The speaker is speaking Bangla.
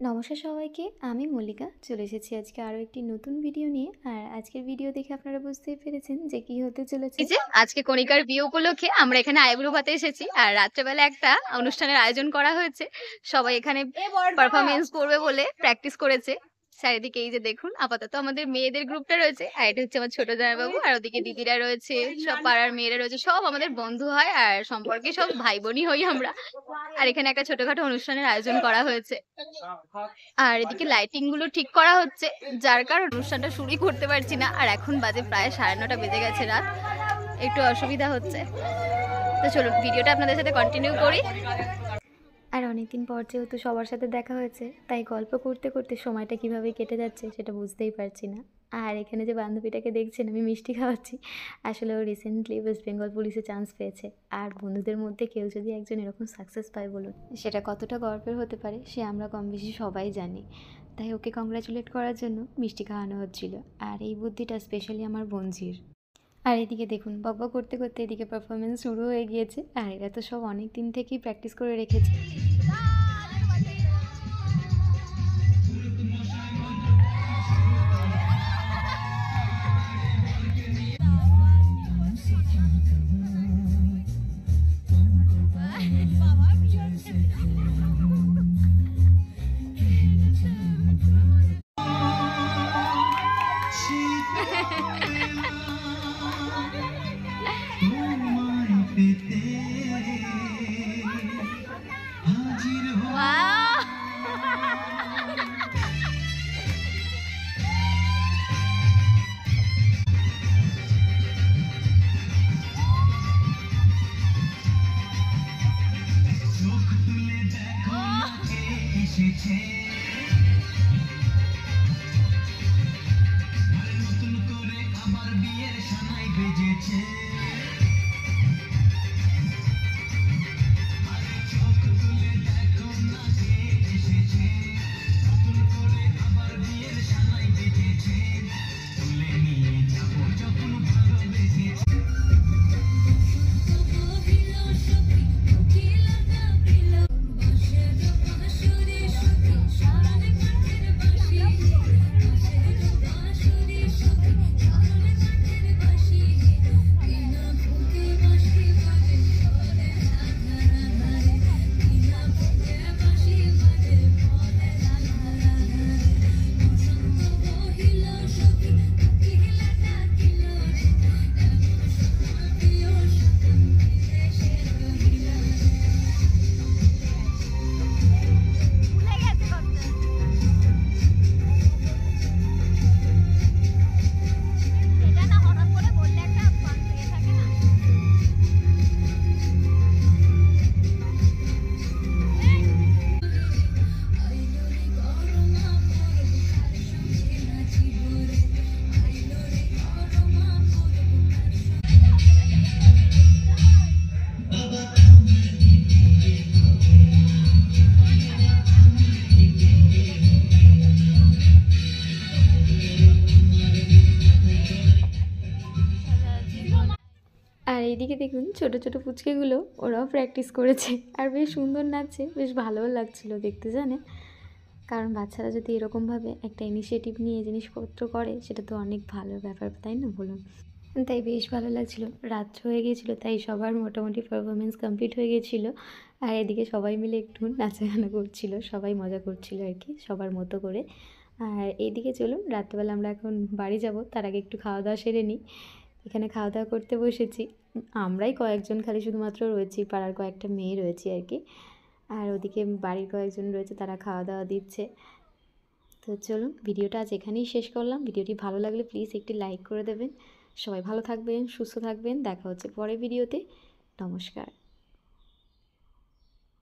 নমস্কার সবাইকে, আমি মল্লিকা চলে এসেছি আজকে আরও একটি নতুন ভিডিও নিয়ে। আর আজকের ভিডিও দেখে আপনারা বুঝতেই পেরেছেন যে কী হতে চলেছে। এই যে আজকে কণিকার বিয়ে উপলক্ষে আমরা এখানে আইবুড়ো ভাতে এসেছি আর রাত্রেবেলা একটা অনুষ্ঠানের আয়োজন করা হয়েছে। সবাই এখানে পারফরমেন্স করবে বলে প্র্যাকটিস করেছে। চারিদিকে এই যে দেখুন, আপাতত আমাদের মেয়েদের গ্রুপটা রয়েছে আর এটা হচ্ছে আমার ছোট জামাইবাবু, আর ওদিকে দিদিরা রয়েছে, সব পাড়ার মেয়েরা রয়েছে, সব আমাদের বন্ধু হয় আর সম্পর্কে সব ভাই বোনই হই আমরা। আর এখানে একটা ছোটখাটো অনুষ্ঠানের আয়োজন করা হয়েছে আর এদিকে লাইটিং গুলো ঠিক করা হচ্ছে, যার কারণে অনুষ্ঠানটা শুরুই করতে পারছি না। আর এখন বাজে প্রায় 9:30 বেজে গেছে রাত, একটু অসুবিধা হচ্ছে। তো চলুন ভিডিওটা আপনাদের সাথে কন্টিনিউ করি। আর অনেকদিন পর যেহেতু সবার সাথে দেখা হয়েছে, তাই গল্প করতে করতে সময়টা কিভাবে কেটে যাচ্ছে সেটা বুঝতেই পারছি না। আর এখানে যে বান্ধবীটাকে দেখছেন, আমি মিষ্টি খাওয়াচ্ছি। আসলে ও রিসেন্টলি ওয়েস্ট বেঙ্গল পুলিশে চান্স পেয়েছে। আর বন্ধুদের মধ্যে কেউ যদি একজন এরকম সাকসেস পায়, বলুন সেটা কতটা গর্বের হতে পারে, সে আমরা কম বেশি সবাই জানি। তাই ওকে কংগ্রাচুলেট করার জন্য মিষ্টি খাওয়ানো হচ্ছিল। আর এই বুদ্ধিটা স্পেশালি আমার বোনঝির। আর এদিকে দেখুন, বকবক করতে করতে এদিকে পারফরমেন্স শুরু হয়ে গিয়েছে। আর এরা তো সব অনেক দিন থেকেই প্র্যাকটিস করে রেখেছে। নতুন করে আবার বিয়ের সানাই বেজেছে। চোখ তুলে দেখো না কে এসেছে, নতুন করে আবার বিয়ের সানাই বেজেছে। তুলে নিয়ে যাবো যখন ভালোবেসেছে। আর এইদিকে দেখুন, ছোট ছোট পুচকেগুলো ওরাও প্র্যাকটিস করেছে আর বেশ সুন্দর নাচছে, বেশ ভালোও লাগছিল দেখতে, জানেন। কারণ বাচ্চারা যদি এরকমভাবে একটা ইনিশিয়েটিভ নিয়ে জিনিসপত্র করে, সেটা তো অনেক ভালো ব্যাপার, তাই না বলুন। তাই বেশ ভালো লাগছিল। রাত হয়ে গিয়েছিলো, তাই সবার মোটামুটি পারফরমেন্স কমপ্লিট হয়ে গিয়েছিলো। আর এদিকে সবাই মিলে একটু নাচাগানা করছিল, সবাই মজা করছিল আর কি, সবার মতো করে। আর এইদিকে চলুন, রাত্রেবেলা আমরা এখন বাড়ি যাব, তার আগে একটু খাওয়া দাওয়া সেরে নিই। এখানে খাওয়া দাওয়া করতে বসেছি। আমরাই কয়েকজন খালি শুধুমাত্র রয়েছি, পাড়ার কয়েকটা মেয়ে রয়েছি আর কি। আর ওদিকে বাড়ির কয়েকজন রয়েছে, তারা খাওয়া দাওয়া দিচ্ছে। তো চলুন, ভিডিওটা আজ এখানেই শেষ করলাম। ভিডিওটি ভালো লাগলে প্লিজ একটি লাইক করে দেবেন। সবাই ভালো থাকবেন, সুস্থ থাকবেন। দেখা হচ্ছে পরের ভিডিওতে। নমস্কার।